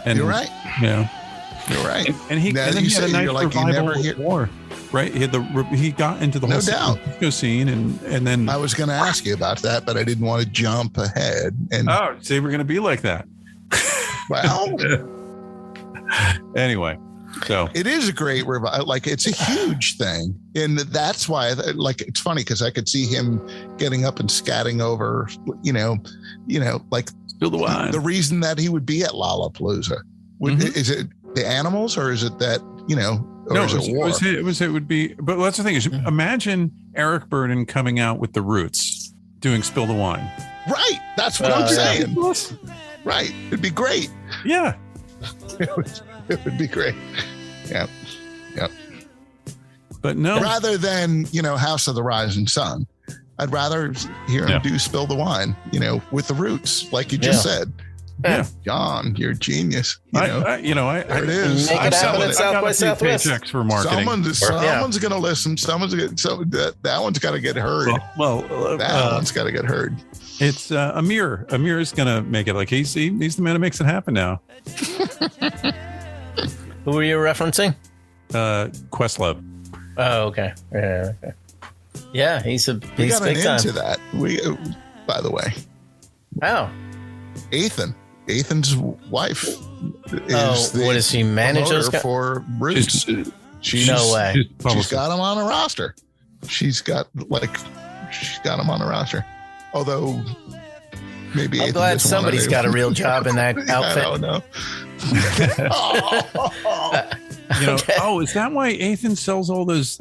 And, You're right. Yeah. You're right. And he had a nice revival of war, right? He got into the whole San Francisco scene, and then I was going to ask you about that, but I didn't want to jump ahead. And say we're going to be like that. Well, anyway, so it is a great revival. Like, it's a huge thing, and that's why, like, it's funny because I could see him getting up and scatting over, like Spill the Wine. The reason that he would be at Lollapalooza. Is it the animals, or is it that, or no, is it war? It would be, but that's the thing is, imagine Eric Burdon coming out with the Roots doing Spill the Wine. Right. That's what I'm saying. Right. It'd be great. Yeah. It would be great. Yeah. Yep. But no. Rather than, House of the Rising Sun, I'd rather hear him do Spill the Wine, with the Roots, like you just said. Yeah, John, you're a genius. There it is. Make it happen at South by Southwest. Paychecks for marketing. Someone's going to listen. That one's got to get heard. That one's got to get heard. It's Amir. Amir is going to make it. Like he's the man who makes it happen now. Who are you referencing? Questlove. Oh, okay. Yeah, okay. Yeah, he's we got big time. into that. By the way. How? Ethan's wife is what does she manage those guys for Roots? No way. She's got him on a roster. She's got him on a roster. Although maybe I'm glad somebody's got a real job in that outfit. I don't know. Okay. Oh, is that why Ethan sells all those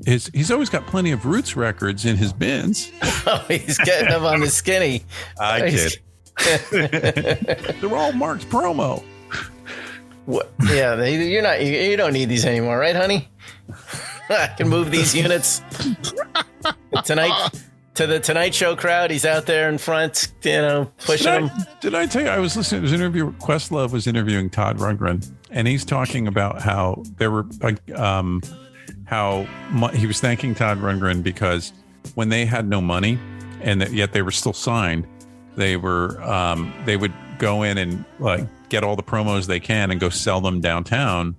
he's always got plenty of Roots records in his bins. Oh, he's getting them on the skinny. I kid. They're all marked promo. What? Yeah, you don't need these anymore, right, honey? I can move these units. Tonight, to the Tonight Show crowd, he's out there in front, pushing them. Did I tell you, I was listening to an interview, Questlove was interviewing Todd Rundgren, and he's talking about how there were, he was thanking Todd Rundgren because when they had no money and yet they were still signed, they would go in and get all the promos they can and go sell them downtown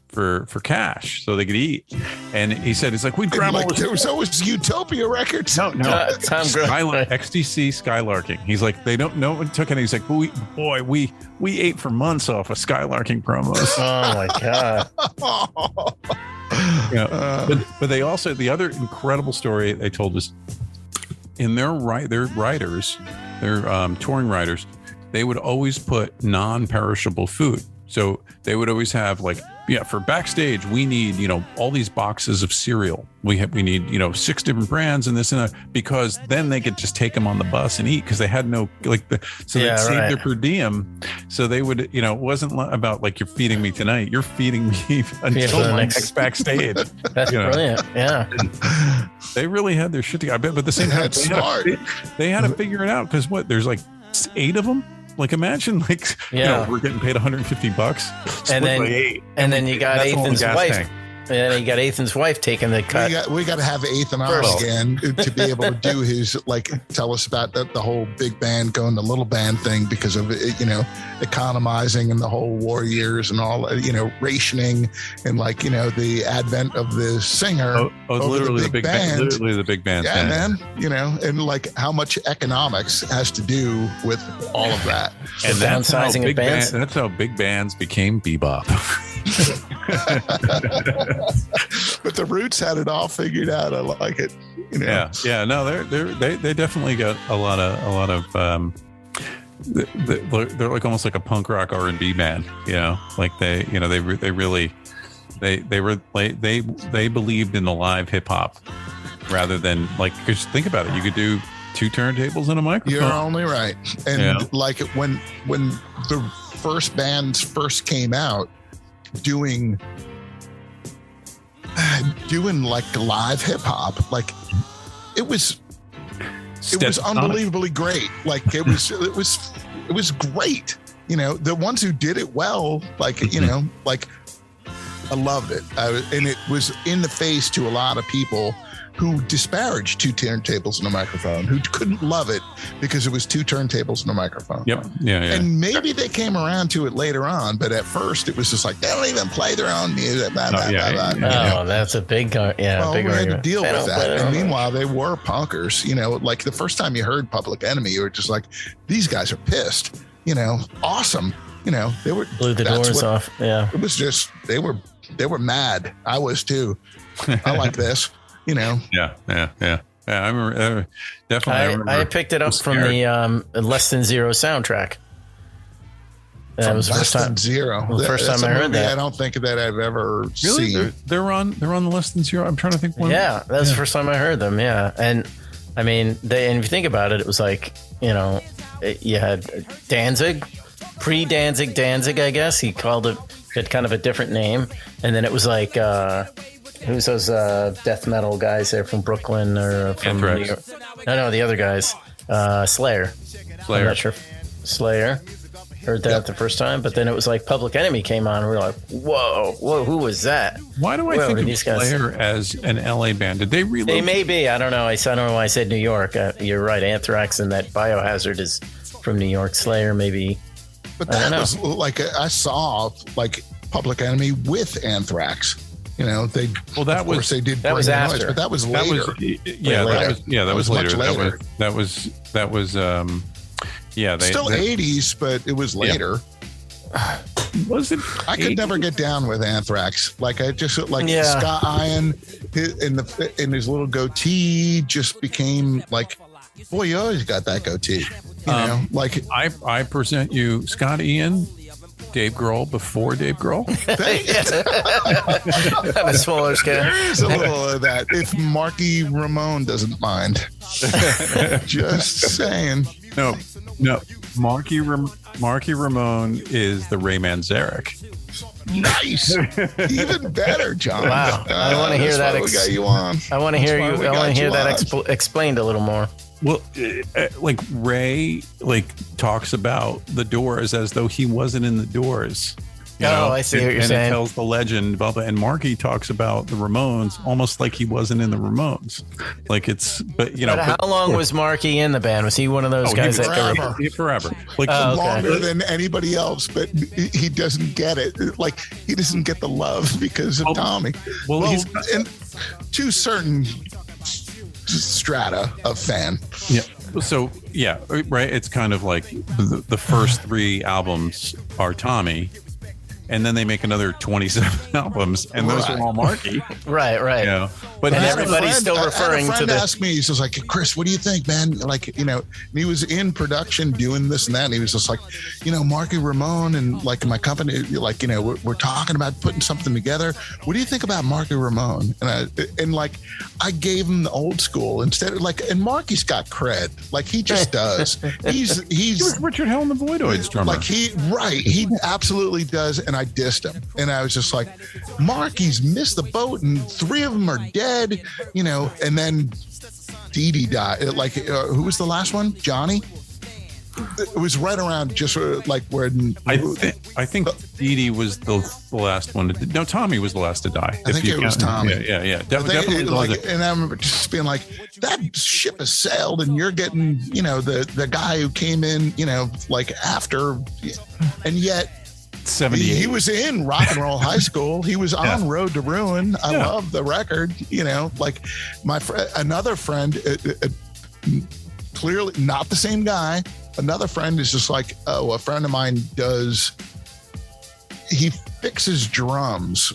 for cash so they could eat. And he said, it's like, we'd grab all there was always Utopia Records. No. Tom XTC Skylarking. He's like, they don't know what took it. He's like, we ate for months off of Skylarking promos. Oh my God. But they also, the other incredible story they told us, in their writers, their touring writers, they would always put non-perishable food. So they would always have for backstage, we need, all these boxes of cereal. We need, 6 different brands and this and that, because then they could just take them on the bus and eat because they had no, they'd save their per diem. So they would, it wasn't about you're feeding me tonight. You're feeding me until my next backstage. That's brilliant. Yeah. They really had their shit together. I bet, but at the same time, they had to figure it out because there's 8 of them. Imagine we're getting paid $150 and then by 8. And then you got Ethan's wife. Tank. And then you got Ethan's wife taking the cut. We got to have Ethan on again to be able to do his tell us about the whole big band going to little band thing because of economizing and the whole war years and all rationing and the advent of the singer. Literally the big band. Literally the big band. Yeah, man. And how much economics has to do with all of that. And downsizing of bands. That's how big bands became bebop. But the Roots had it all figured out. I like it. Yeah. No, they definitely got a lot of they're almost like a punk rock R&B band. They believed in the live hip hop rather than because think about it, you could do 2 turntables and a microphone. You're only right. And when the first bands first came out, doing live hip hop, it was unbelievably great. It was great. The ones who did it well, I loved it. And it was in the face to a lot of people who disparaged 2 turntables and a microphone, who couldn't love it because it was 2 turntables and a microphone. Yep. Yeah. And maybe they came around to it later on, but at first it was just like, they don't even play their own music. That's a big, well, big we had to argument. deal with that. And meanwhile, they were punkers. Like the first time you heard Public Enemy, you were just like, these guys are pissed. Awesome. They were blew the doors off. Yeah, it was just they were mad. I was too. I like this. Yeah. I remember definitely. I picked it up from the Less Than Zero soundtrack. That was Less Than Zero. The first time I heard that. I don't think that I've ever seen. They're on the Less Than Zero. I'm trying to think. Yeah, that was the first time I heard them. Yeah, and I mean, and if you think about it, it was like you had Danzig. Pre-Danzig, I guess. He called it, had kind of a different name. And then it was like, who's those death metal guys there from Brooklyn or from New York? No, the other guys. Slayer. I'm not sure. Slayer. Heard that the first time, but then it was like Public Enemy came on, and we were like, whoa, who was that? Why do I think of Slayer as an LA band? Did they relocate? They may be. I don't know. I don't know why I said New York. You're right. Anthrax and that Biohazard is from New York. Slayer maybe. But that was like I saw like Public Enemy with Anthrax. They that was after, noise, but that was later. That was later. That was still 80s, but it was later. Was it? I could never get down with Anthrax. Like I just Scott Ian in his little goatee just became like, boy, you always got that goatee. I present you Scott Ian, Dave Grohl before Dave Grohl. On a smaller scale. There's a little of that. If Marky Ramone doesn't mind. Just saying. No. Marky Ramone is the Ray Manzarek. Nice. Even better, John. Wow. I want to hear that. We got you on. I want to hear you. I want to hear that explained a little more. Well, like Ray, talks about the Doors as though he wasn't in the Doors. I see what you're saying. And it tells the legend, blah, blah. And Marky talks about the Ramones almost like he wasn't in the Ramones. But how long was Marky in the band? Was he one of those guys forever? Longer than anybody else, but he doesn't get it. Like he doesn't get the love because of Tommy. Well, he's in two certain strata of fan. Yeah. So right. It's kind of like the first 3 albums are Tommy, and then they make another 27 albums, and those are all Marky. Right. But everybody's still referring to the. Asked me, he's just like, Chris, what do you think, man? And he was in production doing this and that, and he was just like, Marky Ramone and my company, we're talking about putting something together. What do you think about Marky Ramone? And I gave him the old school instead of and Marky's got cred, he just does. He was Richard Hell and the Voidoids drummer. He absolutely does, and I dissed him, and I was just like, Marky's missed the boat, and 3 of them are dead. And then Dee Dee died. Who was the last one? Johnny? It was right around just where I think Dee Dee was the last one. No, Tommy was the last to die. I think it was Tommy. Yeah. Definitely. And I remember just being like, that ship has sailed, and you're getting, the guy who came in, after, and yet. 78. He was in Rock and Roll High School. He was on Road to Ruin. I love the record. Another friend, clearly not the same guy. Another friend is just a friend of mine he fixes drums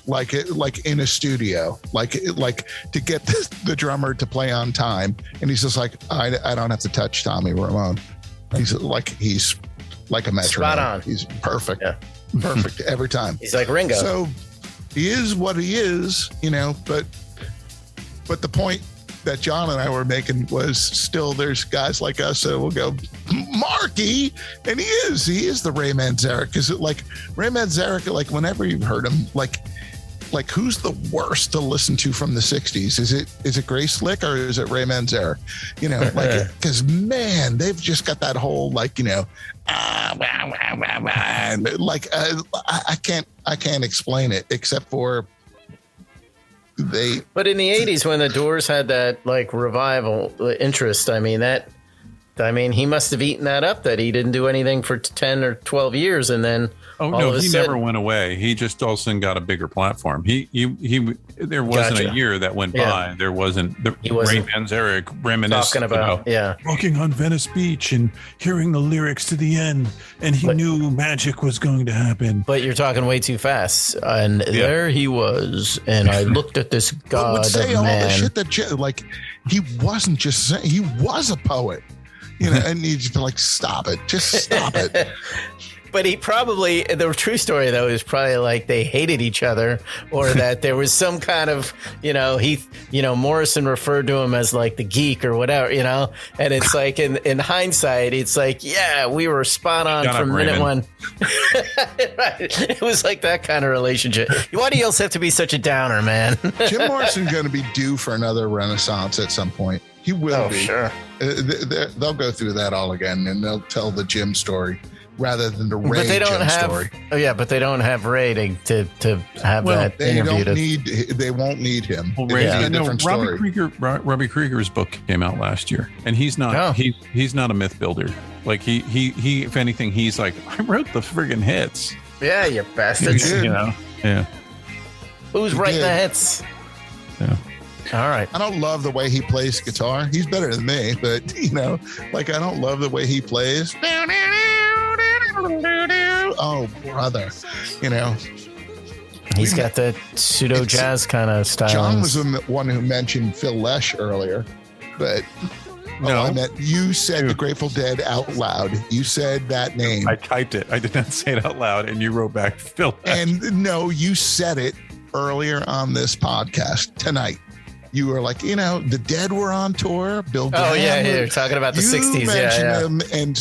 in a studio, to get the drummer to play on time. And he's just like, I don't have to touch Tommy Ramone. He's like a metronome. Spot on. He's perfect. Yeah. Perfect every time. He's like Ringo. So he is what he is, but the point that John and I were making was still there's guys like us that will go, Marky, and he is the Ray Manzarek. Because Ray Manzarek, whenever you've heard him, who's the worst to listen to from the 60s? Is it Grace Slick or is it Ray Manzarek? Because man, they've just got that whole I can't explain it except for But in the 80s, when the Doors had that like revival interest, I mean, he must have eaten that up, that he didn't do anything for 10 or 12 years. And then he never went away. He just all of a sudden got a bigger platform. There wasn't a year that went by. There wasn't Ray Manzarek reminiscing about walking on Venice Beach and hearing the lyrics to the end. And he knew magic was going to happen. But you're talking way too fast. And there he was. And I looked at this god would say of all man. the shit that, like, he wasn't just saying, he was a poet. You know, I need you to like stop it. Just stop it. But he probably, the true story though is probably like they hated each other, or that there was some kind of, Morrison referred to him as like the geek or whatever, and it's like in hindsight, it's like, yeah, we were spot on from minute one. Right. It was like that kind of relationship. Why do you also have to be such a downer, man? Jim Morrison's going to be due for another renaissance at some point. He will be. Sure. They'll go through that all again, and they'll tell the Jim story rather than the Ray story. Oh yeah, but they don't have Ray to have that interviewed. They won't need him. Well, Robbie Krieger's book came out last year, and he's not he's not a myth builder. Like he if anything, he's like, I wrote the friggin' hits. Yeah, you bastards. Yeah. Who's writing the hits? Yeah. All right. I don't love the way he plays guitar. He's better than me, but I don't love the way he plays. Oh, brother. He's got the pseudo jazz kind of style. John was the one who mentioned Phil Lesh earlier, but I meant you said the Grateful Dead out loud. You said that name. I typed it. I did not say it out loud, and you wrote back Phil Lesh. And no, you said it earlier on this podcast tonight. You were like, the Dead were on tour. Bill Graham. Oh, yeah, you're talking about the 60s. You mentioned them, and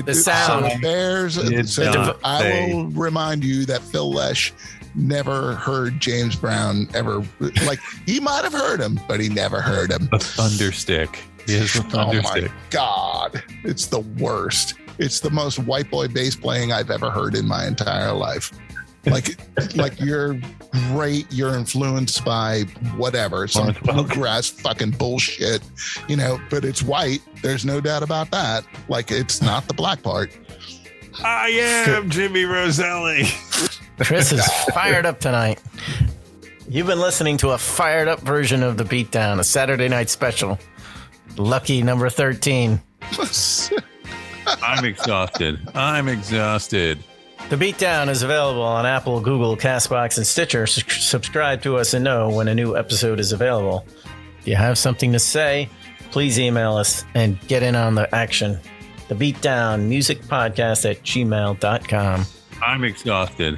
the sound. So bears. So I will remind you that Phil Lesh never heard James Brown ever. Like, he might have heard him, but he never heard him. A thunderstick. He is a thunderstick. Oh, my God. It's the worst. It's the most white boy bass playing I've ever heard in my entire life. Like you're great. You're influenced by whatever, some bluegrass fucking bullshit, but it's white. There's no doubt about that. Like, it's not the black part. I am Jimmy Roselli. Chris is fired up tonight. You've been listening to a fired up version of The Beatdown, a Saturday night special. Lucky number 13. I'm exhausted. The Beatdown is available on Apple, Google, CastBox, and Stitcher. Subscribe to us and know when a new episode is available. If you have something to say, please email us and get in on the action. The Beatdown Music Podcast at gmail.com. I'm exhausted.